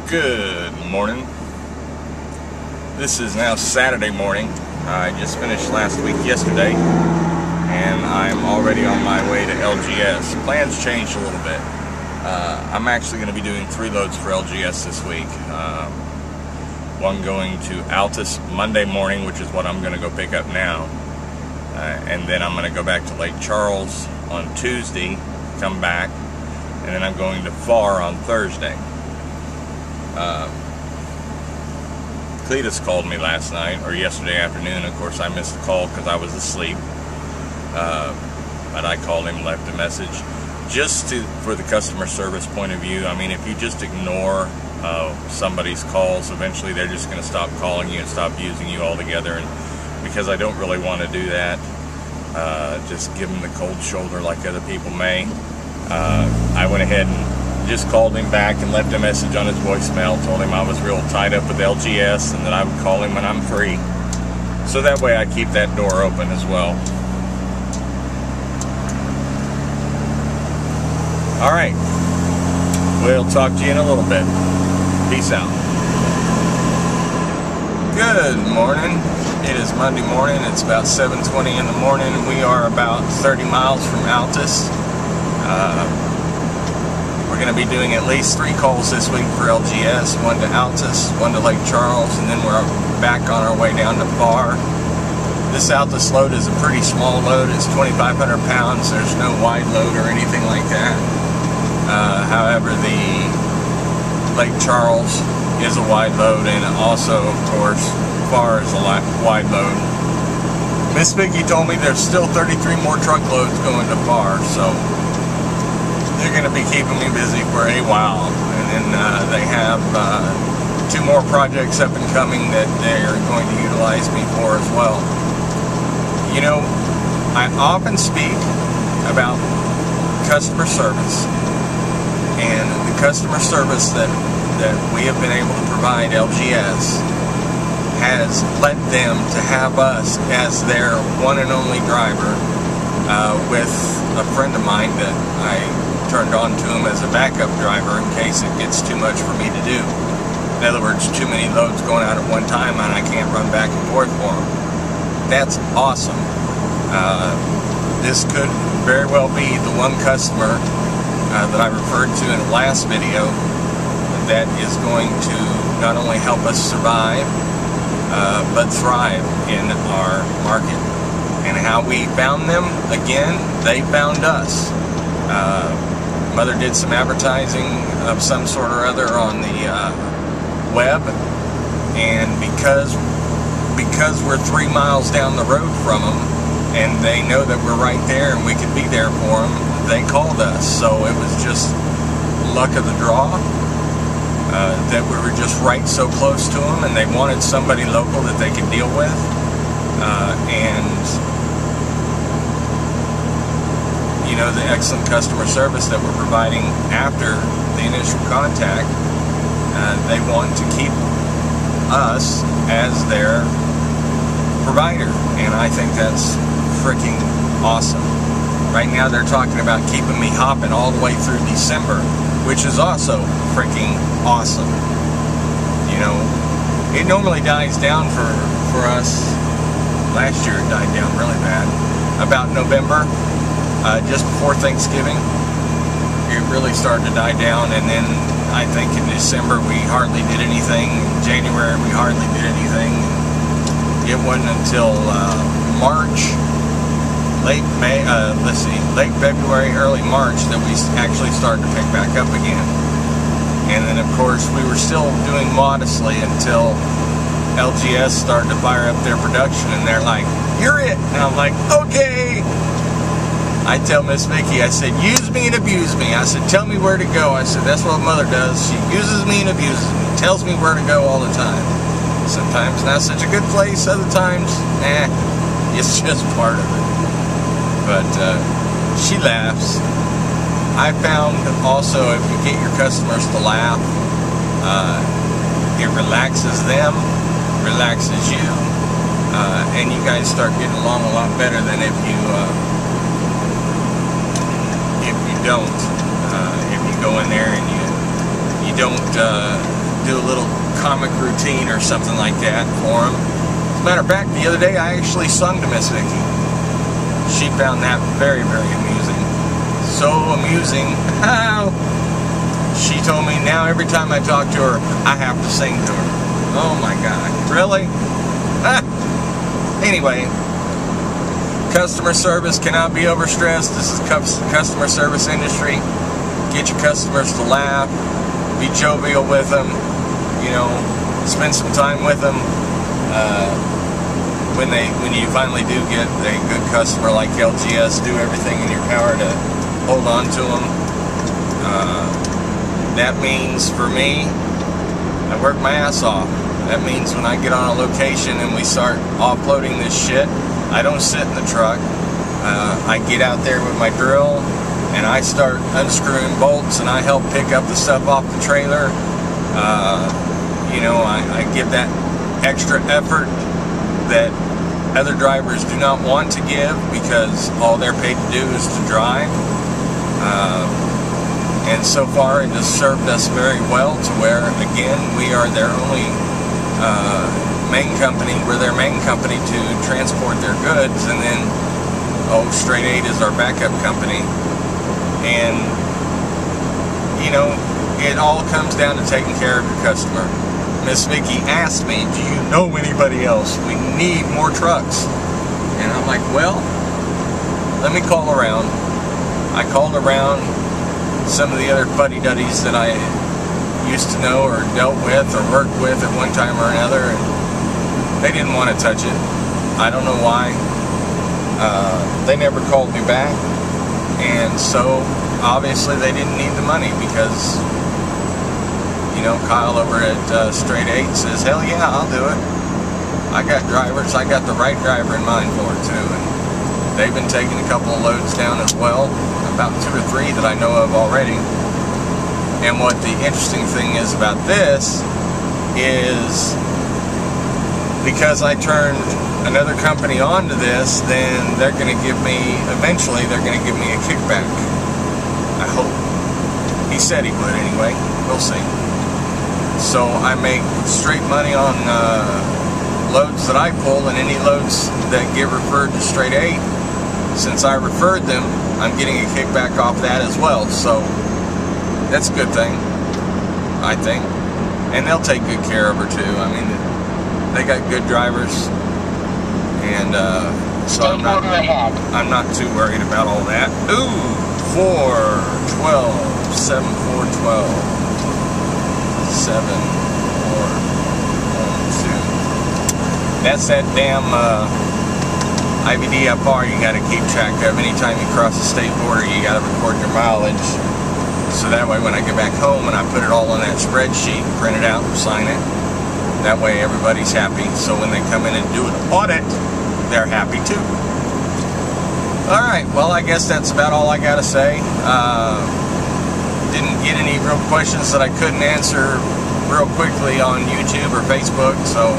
Good morning. This is now Saturday morning. I just finished last week yesterday, and I'm already on my way to LGS. Plans changed a little bit. I'm actually going to be doing 3 loads for LGS this week. One going to Altus Monday morning, which is what I'm going to go pick up now. And then I'm going to go back to Lake Charles on Tuesday, come back, and then I'm going to Pharr on Thursday. Cletus called me last night, or yesterday afternoon. Of course, I missed the call because I was asleep. But I called him, left a message. Just for the customer service point of view, I mean, if you just ignore somebody's calls, eventually they're just going to stop calling you and stop using you altogether. And because I don't really want to do that, just give them the cold shoulder like other people may. I went ahead and just called him back and left a message on his voicemail, told him I was real tied up with LGS and that I would call him when I'm free. So that way I keep that door open as well. Alright, we'll talk to you in a little bit. Peace out. Good morning. It is Monday morning. It's about 7:20 in the morning. We are about 30 miles from Altus. We're going to be doing at least 3 calls this week for LGS, one to Altus, one to Lake Charles, and then we're back on our way down to Pharr. This Altus load is a pretty small load. It's 2,500 pounds. There's no wide load or anything like that. However, the Lake Charles is a wide load, and also, of course, Pharr is a wide load. Miss Vicky told me there's still 33 more truckloads going to Pharr, so they're going to be keeping me busy for a while. And then they have 2 more projects up and coming that they're going to utilize me for as well. You know, I often speak about customer service, and the customer service that we have been able to provide LGS has led them to have us as their one and only driver, with a friend of mine that I turned on to him as a backup driver in case it gets too much for me to do. In other words, too many loads going out at one time and I can't run back and forth for him. That's awesome. This could very well be the one customer that I referred to in the last video that is going to not only help us survive, but thrive in our market. And how we found them, again, they found us. Mother did some advertising of some sort or other on the web, and because we're 3 miles down the road from them, and they know that we're right there and we could be there for them, they called us. So it was just luck of the draw that we were just right so close to them, and they wanted somebody local that they could deal with, and you know, the excellent customer service that we're providing after the initial contact. They want to keep us as their provider, and I think that's freaking awesome. Right now they're talking about keeping me hopping all the way through December, which is also freaking awesome. You know, it normally dies down for us. Last year it died down really bad. About November, just before Thanksgiving, it really started to die down, and then I think in December we hardly did anything. In January we hardly did anything. It wasn't until March, late February, early March that we actually started to pick back up again. And then of course we were still doing modestly until LGS started to fire up their production, and they're like, "You're it." And I'm like, "Okay." I tell Miss Vicky, I said, "Use me and abuse me." I said, "Tell me where to go." I said, "That's what Mother does. She uses me and abuses me. Tells me where to go all the time. Sometimes not such a good place. Other times, it's just part of it." But she laughs. I found also if you get your customers to laugh, it relaxes them, relaxes you, and you guys start getting along a lot better than if you don't. If you go in there and you don't do a little comic routine or something like that for them. As a matter of fact, the other day I actually sung to Miss Vicky. She found that very, very amusing. So amusing. She told me now every time I talk to her, I have to sing to her. Oh my God. Really? Anyway, customer service cannot be overstressed. This is customer service industry. Get your customers to laugh. Be jovial with them. You know, spend some time with them. When you finally do get a good customer like LGS, do everything in your power to hold on to them. That means for me, I work my ass off. That means when I get on a location and we start offloading this shit, I don't sit in the truck. I get out there with my drill and I start unscrewing bolts and I help pick up the stuff off the trailer. You know, I give that extra effort that other drivers do not want to give because all they're paid to do is to drive. And so far it has served us very well to where, again, we are their only main company. We're their main company to transport their goods, and then, Straight 8 is our backup company. And, you know, it all comes down to taking care of your customer. Miss Vicky asked me, do you know anybody else? We need more trucks. And I'm like, well, let me call around. I called around some of the other fuddy-duddies that I used to know or dealt with or worked with at one time or another, and they didn't want to touch it. I don't know why. They never called me back, and so obviously they didn't need the money because, you know, Kyle over at Straight 8 says, hell yeah, I'll do it. I got drivers. I got the right driver in mind for it too, and they've been taking a couple of loads down as well, about 2 or 3 that I know of already. And what the interesting thing is about this is because I turned another company onto this, then they're going to give me, eventually they're going to give me a kickback. I hope. He said he would anyway. We'll see. So I make straight money on loads that I pull, and any loads that get referred to Straight 8. Since I referred them, I'm getting a kickback off that as well. So that's a good thing, I think. And they'll take good care of her too. I mean, they got good drivers, and so I'm not too worried about all that. Ooh, 412, 7412, 7412. That's that damn IBDFR you got to keep track of. Anytime you cross the state border, you got to record your mileage. So that way when I get back home and I put it all on that spreadsheet, print it out and sign it, that way everybody's happy. So when they come in and do an audit, they're happy too. Alright, well I guess that's about all I got to say. Didn't get any real questions that I couldn't answer real quickly on YouTube or Facebook, so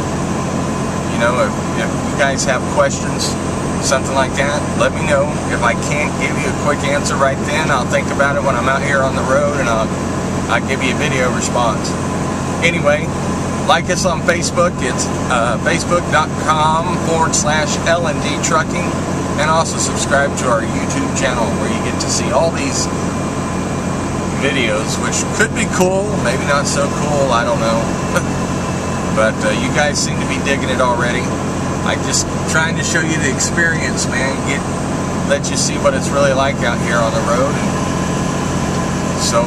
you know, if you guys have questions, something like that, let me know. If I can't give you a quick answer right then, I'll think about it when I'm out here on the road, and I'll give you a video response. Anyway, like us on Facebook. It's facebook.com/LND Trucking, and also subscribe to our YouTube channel where you get to see all these videos, which could be cool, maybe not so cool, I don't know. But you guys seem to be digging it already. I'm just trying to show you the experience, man. Let you see what it's really like out here on the road. And so,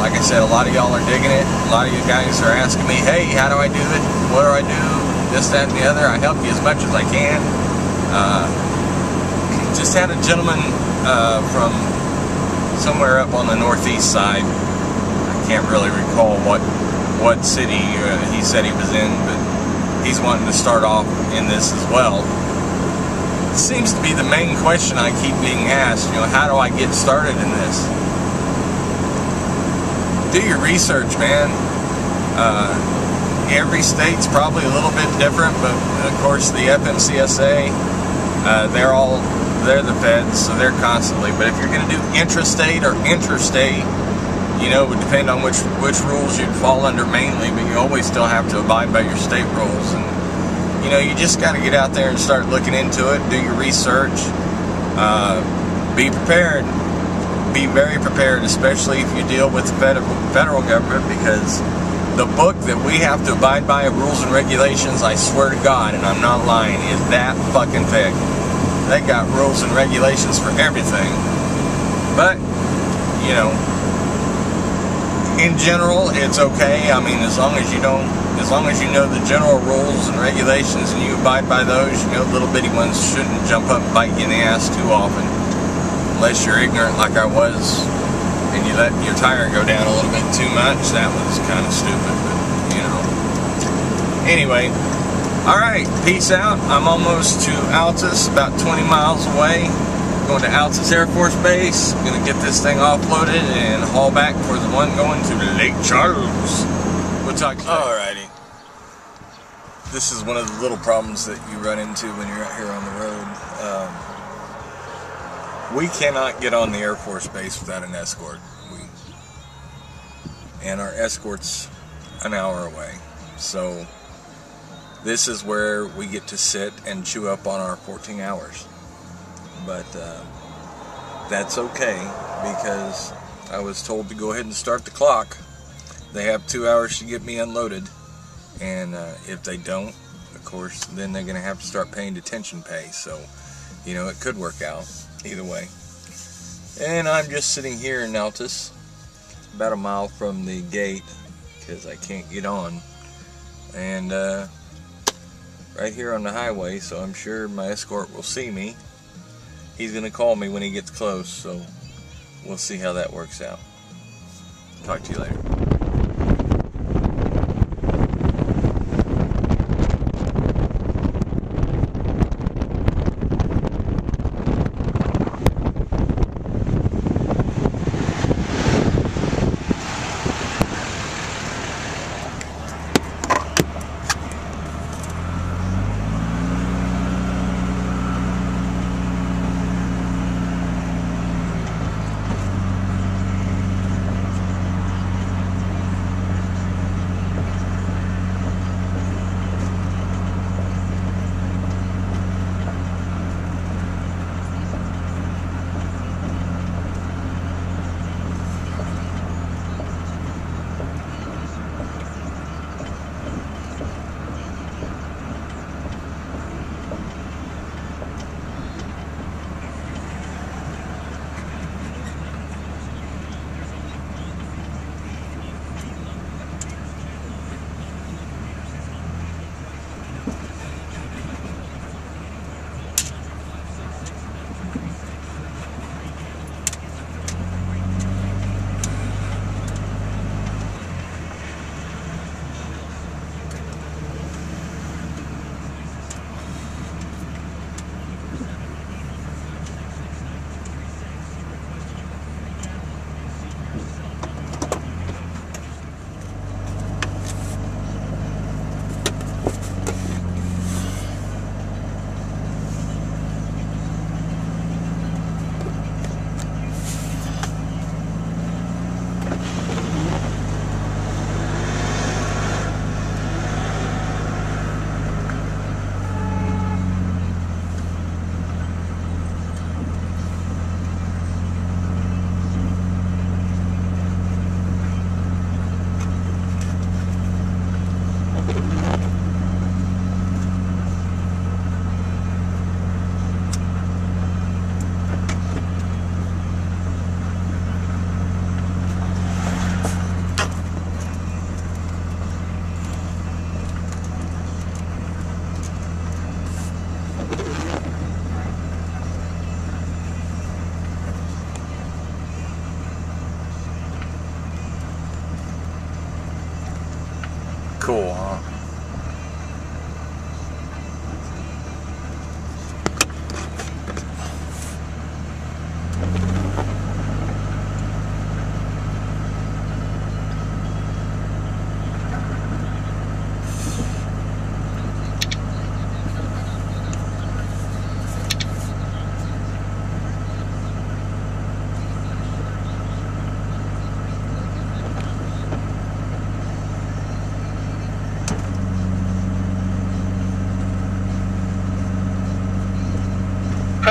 like I said, a lot of y'all are digging it. A lot of you guys are asking me, hey, how do I do it? What do I do? This, that, and the other. I help you as much as I can. Just had a gentleman from somewhere up on the northeast side. I can't really recall what city he said he was in, but he's wanting to start off in this as well. It seems to be the main question I keep being asked, you know, how do I get started in this? Do your research, man. Every state's probably a little bit different, but of course the FMCSA, they're the feds, so they're constantly. But if you're going to do intrastate or interstate, You know, it would depend on which rules you'd fall under mainly, but you always still have to abide by your state rules. And you know, you just got to get out there and start looking into it, do your research, be prepared, be very prepared, especially if you deal with the federal government, because the book that we have to abide by of rules and regulations, I swear to God, and I'm not lying, is that fucking thick. They got rules and regulations for everything. But, you know, in general, it's okay. I mean, as long as you know the general rules and regulations and you abide by those, you know, little bitty ones shouldn't jump up and bite you in the ass too often. Unless you're ignorant like I was, and you let your tire go down a little bit too much. That was kind of stupid, but, you know. Anyway, alright, peace out. I'm almost to Altus, about 20 miles away. Going to Altus Air Force Base. I'm going to get this thing offloaded and haul back for the one going to Lake Charles. We'll talk to you later. Alrighty. This is one of the little problems that you run into when you're out here on the road. We cannot get on the Air Force Base without an escort. And our escort's an hour away. So this is where we get to sit and chew up on our 14 hours. But that's okay, because I was told to go ahead and start the clock. They have 2 hours to get me unloaded, and if they don't, of course, then they're going to have to start paying detention pay. So, you know, it could work out either way. And I'm just sitting here in Altus, about a mile from the gate, because I can't get on, and right here on the highway, so I'm sure my escort will see me. He's going to call me when he gets close, so we'll see how that works out. Talk to you later.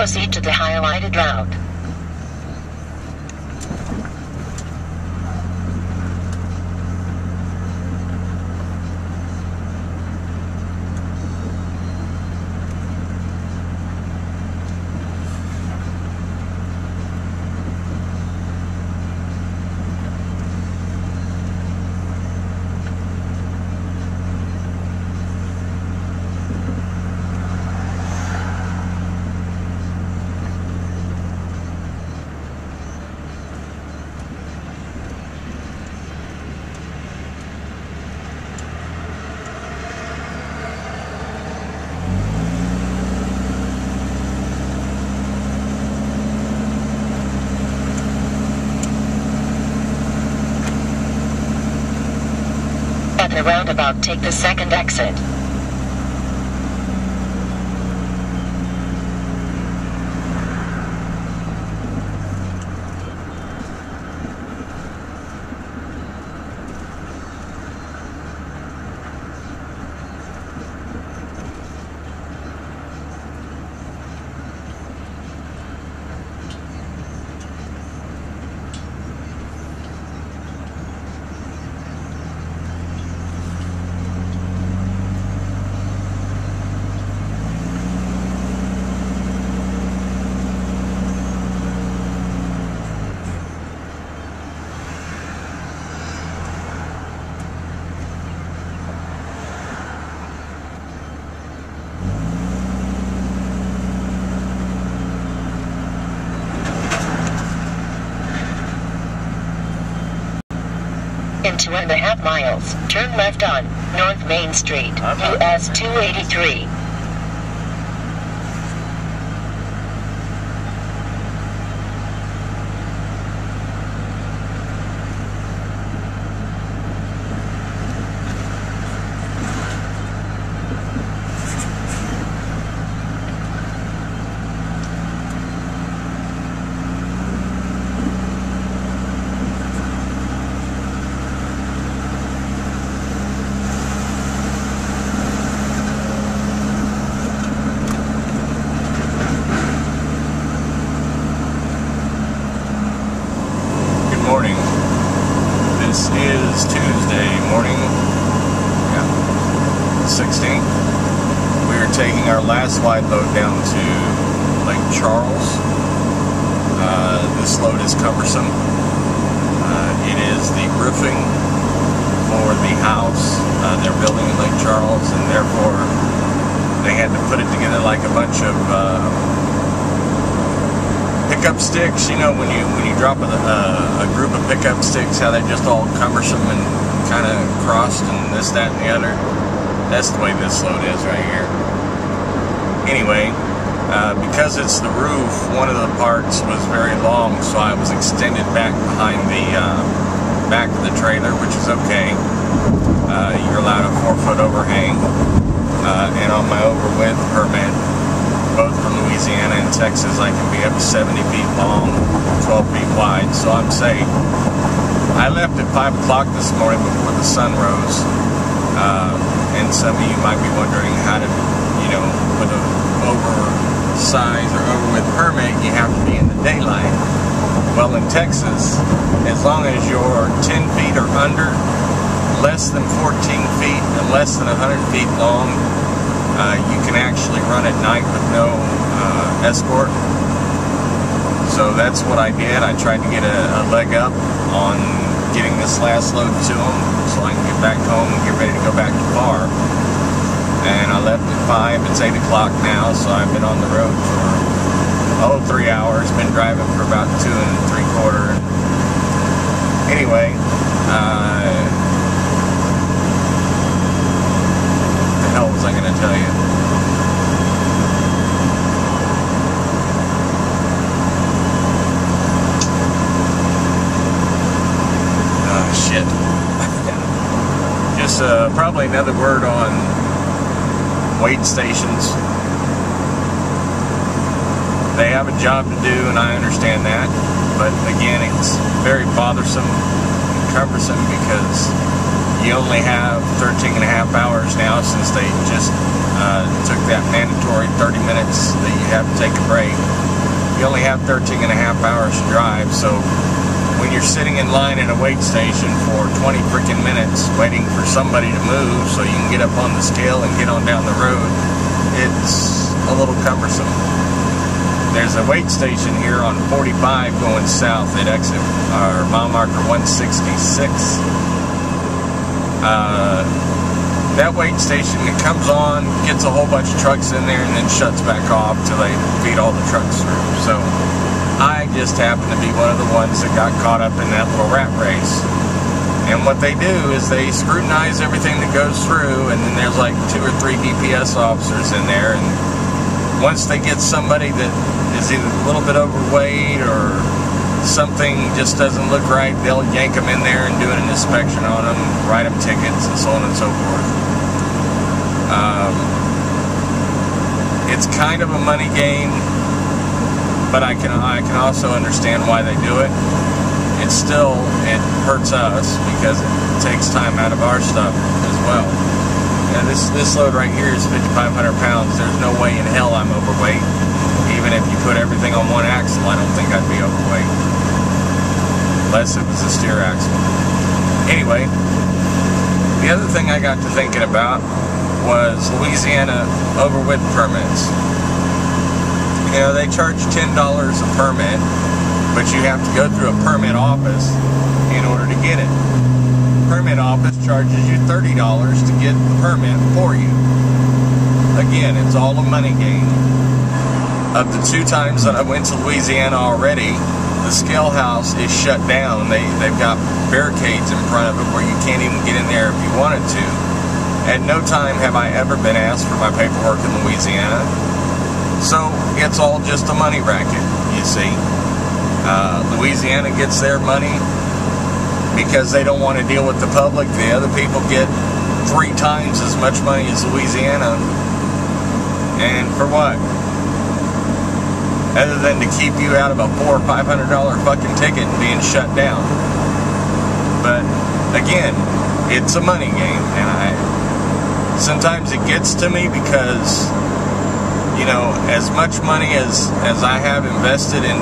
proceed to the highlighted route. At the roundabout, take the second exit. In 2.5 miles, turn left on North Main Street, US 283. Morning. This is Tuesday morning, 16th. We are taking our last wide load down to Lake Charles. This load is cumbersome. It is the roofing for the house they're building in Lake Charles, and therefore they had to put it together like a bunch of pickup sticks. You know, when you drop a group of pickup sticks, how they're just all cumbersome and kind of crossed and this, that, and the other. That's the way this load is right here. Anyway, because it's the roof, one of the parts was very long, so I was extended back behind the back of the trailer, which is okay. You're allowed a 4-foot overhang, and on my overwidth permit, both from Louisiana and Texas, I can be up to 70 feet long, 12 feet wide, so I'm safe. I left at 5 o'clock this morning before the sun rose, and some of you might be wondering how to, with an oversized or overwidth permit, you have to be in the daylight. Well, in Texas, as long as you're 10 feet or under, less than 14 feet, and less than 100 feet long, you can actually run at night with no escort. So that's what I did. I tried to get a leg up on getting this last load to them so I can get back home and get ready to go back to Bar. And I left at 5. It's 8 o'clock now, so I've been on the road for 3 hours. Been driving for about 2 3/4. Anyway, what the hell was I going to tell you? Shit. Just probably another word on weigh stations. They have a job to do, and I understand that, but again, it's very bothersome and cumbersome because you only have 13.5 hours now, since they just Took that mandatory 30 minutes that you have to take a break. You only have 13 and a half hours to drive, so when you're sitting in line at a wait station for 20 freaking minutes waiting for somebody to move so you can get up on the scale and get on down the road, it's a little cumbersome. There's a wait station here on 45 going south at exit, or mile marker 166. That wait station, it comes on, gets a whole bunch of trucks in there, and then shuts back off till they feed all the trucks through. So I just happen to be one of the ones that got caught up in that little rat race. And what they do is they scrutinize everything that goes through, and then there's like 2 or 3 DPS officers in there, and once they get somebody that is either a little bit overweight or something just doesn't look right, they'll yank them in there and do an inspection on them, write them tickets, and so on and so forth. It's kind of a money game, but I can also understand why they do it. It hurts us because it takes time out of our stuff as well. And this load right here is 5,500 pounds. There's no way in hell I'm overweight. Even if you put everything on one axle, I don't think I'd be overweight. Unless it was a steer axle. Anyway, the other thing I got to thinking about was Louisiana overweight permits. You know, they charge $10 a permit, but you have to go through a permit office in order to get it. Permit office charges you $30 to get the permit for you. Again, it's all a money game. Of the 2 times that I went to Louisiana already, the scale house is shut down. They've got barricades in front of it where you can't even get in there if you wanted to. At no time have I ever been asked for my paperwork in Louisiana. So it's all just a money racket, you see. Louisiana gets their money because they don't want to deal with the public. The other people get 3 times as much money as Louisiana. And for what? Other than to keep you out of a $400 or $500 fucking ticket and being shut down. But again, it's a money game, and sometimes it gets to me because, you know, as much money as I have invested in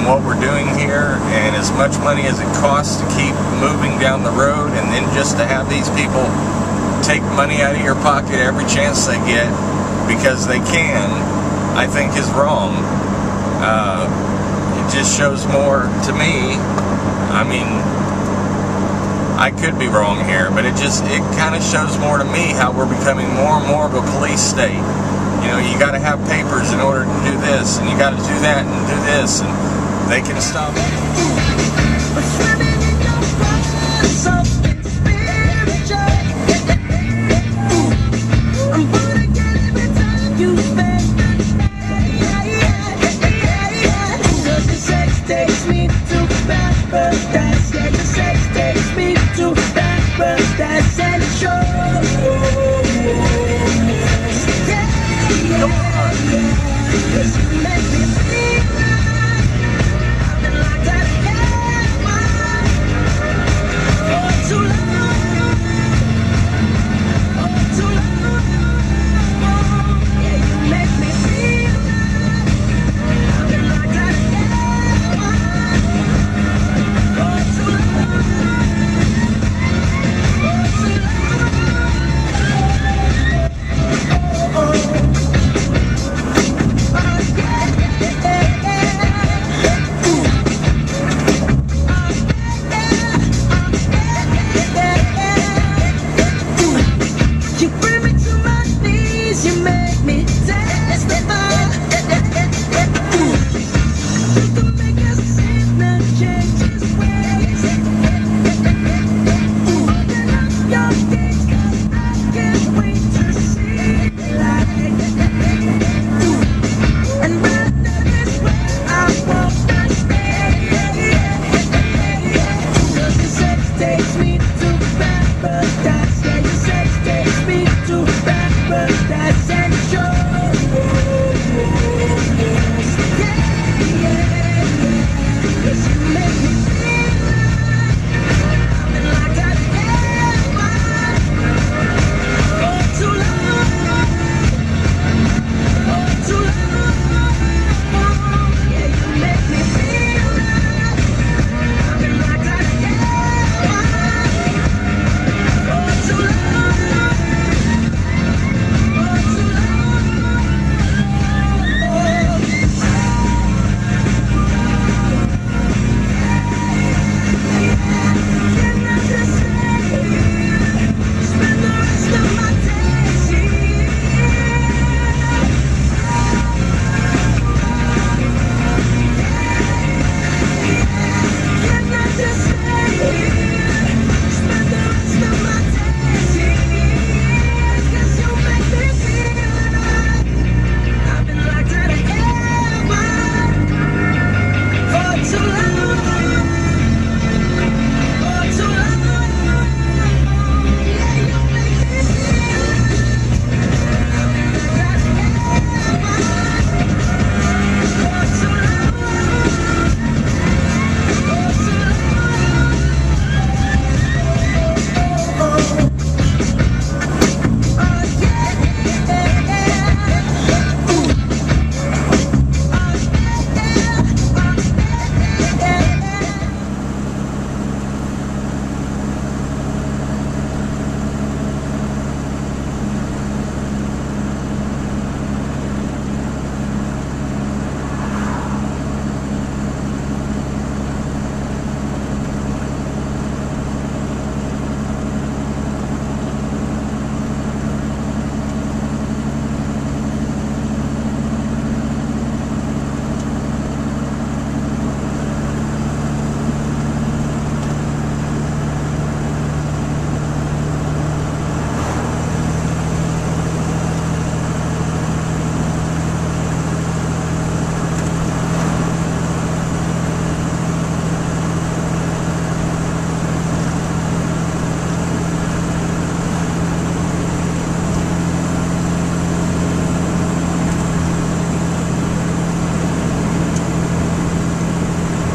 what we're doing here, and as much money as it costs to keep moving down the road, and then just to have these people take money out of your pocket every chance they get because they can, I think is wrong. It just shows more to me. I mean, I could be wrong here, but it kind of shows more to me how we're becoming more and more of a police state. You know, you got to have papers in order to do this, and you got to do that and do this, and they can stop it.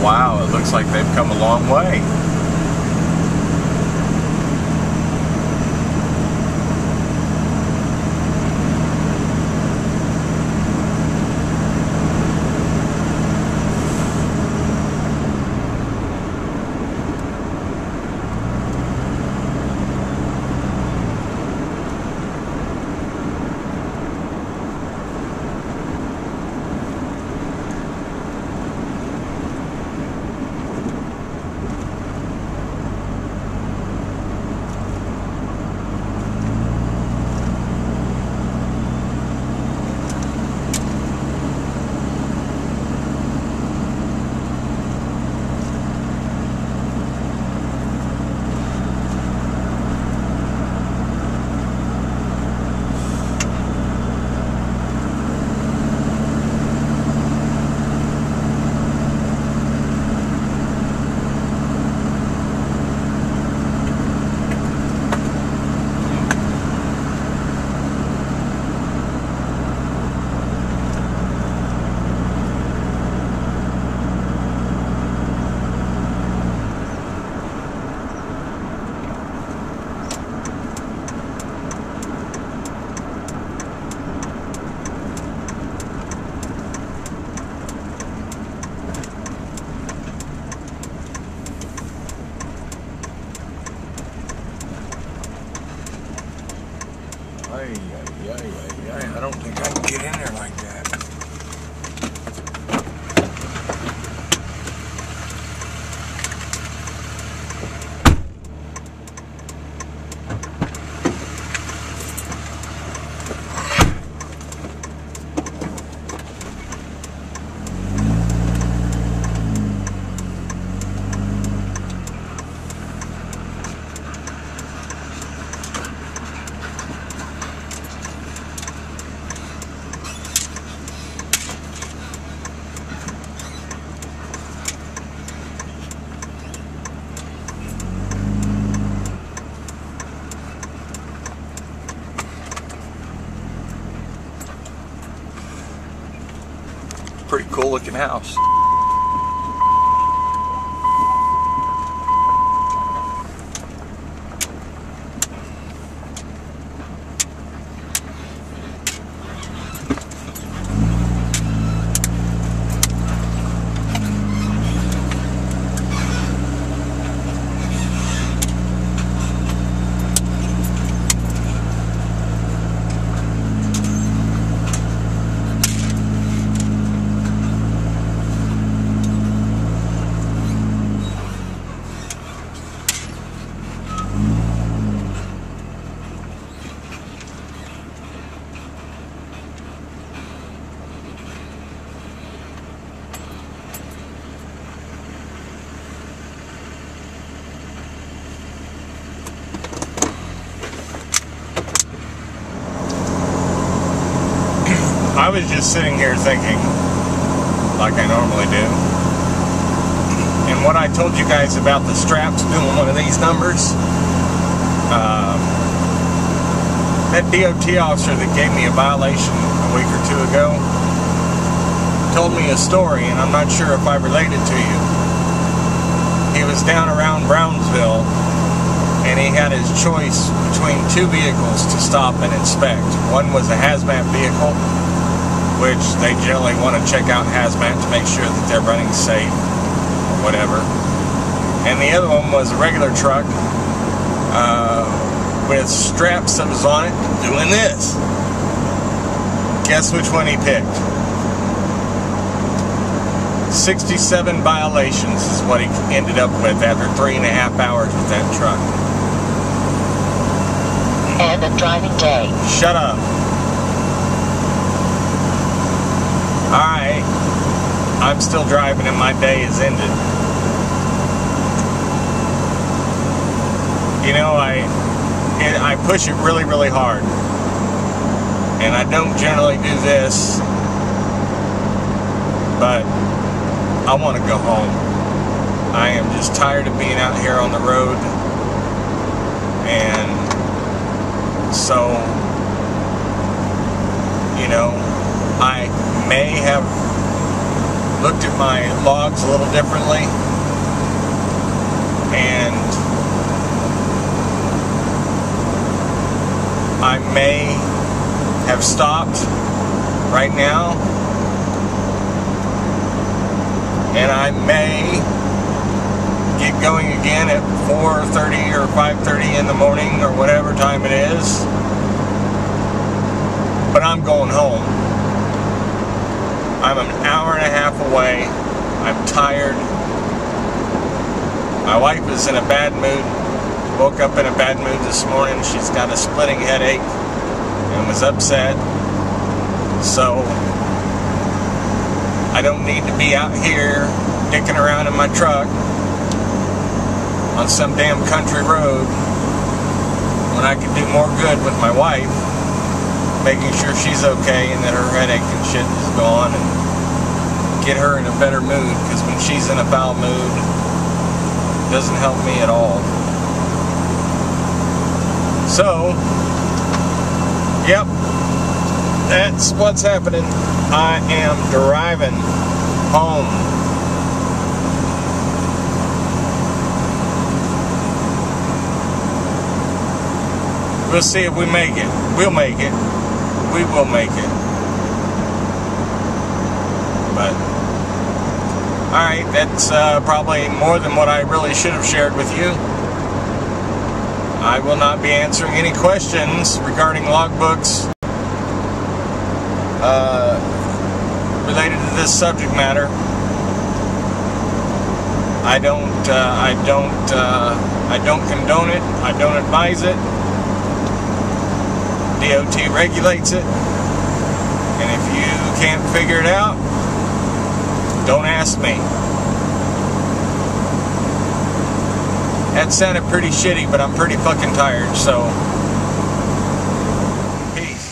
Wow, it looks like they've come a long way. I don't think I can get in there like that. Pretty cool looking house. I was just sitting here thinking, like I normally do, and what I told you guys about the straps doing one of these numbers, that DOT officer that gave me a violation a week or two ago told me a story, and I'm not sure if I related to you. He was down around Brownsville, and he had his choice between two vehicles to stop and inspect. One was a hazmat vehicle, which they generally want to check out hazmat to make sure that they're running safe or whatever. And the other one was a regular truck with straps that was on it doing this. Guess which one he picked? 67 violations is what he ended up with after 3.5 hours with that truck. And a driving day. Shut up. Alright, I'm still driving and my day is ended. You know, I push it really, really hard. And I don't generally do this, but I want to go home. I am just tired of being out here on the road. And so, you know, I may have looked at my logs a little differently, and I may have stopped right now, and I may get going again at 4:30 or 5:30 in the morning or whatever time it is, but I'm going home. I'm an hour and a half away. I'm tired. My wife is in a bad mood. Woke up in a bad mood this morning. She's got a splitting headache and was upset. So I don't need to be out here dicking around in my truck on some damn country road when I could do more good with my wife, making sure she's okay and that her headache and shit is gone, and get her in a better mood, because when she's in a foul mood, it doesn't help me at all. So, yep, that's what's happening. I am driving home. We'll see if we make it. We'll make it. We will make it. But, alright, that's probably more than what I really should have shared with you. I will not be answering any questions regarding logbooks related to this subject matter. I don't condone it. I don't advise it. DOT regulates it, and if you can't figure it out, don't ask me. That sounded pretty shitty, but I'm pretty fucking tired, so peace.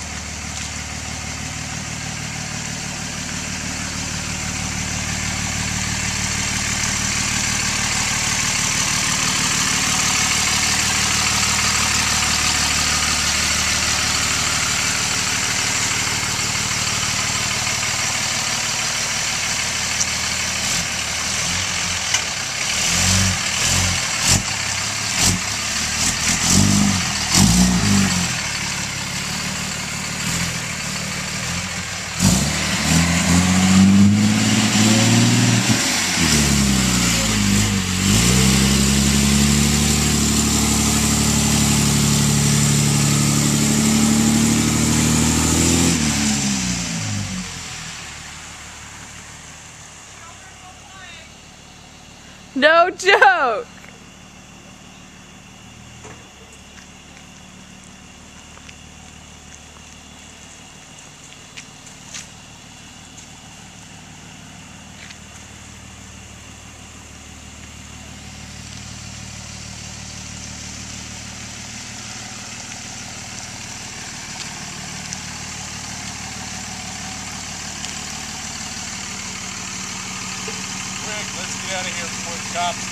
No joke! Let's get out of here before the cops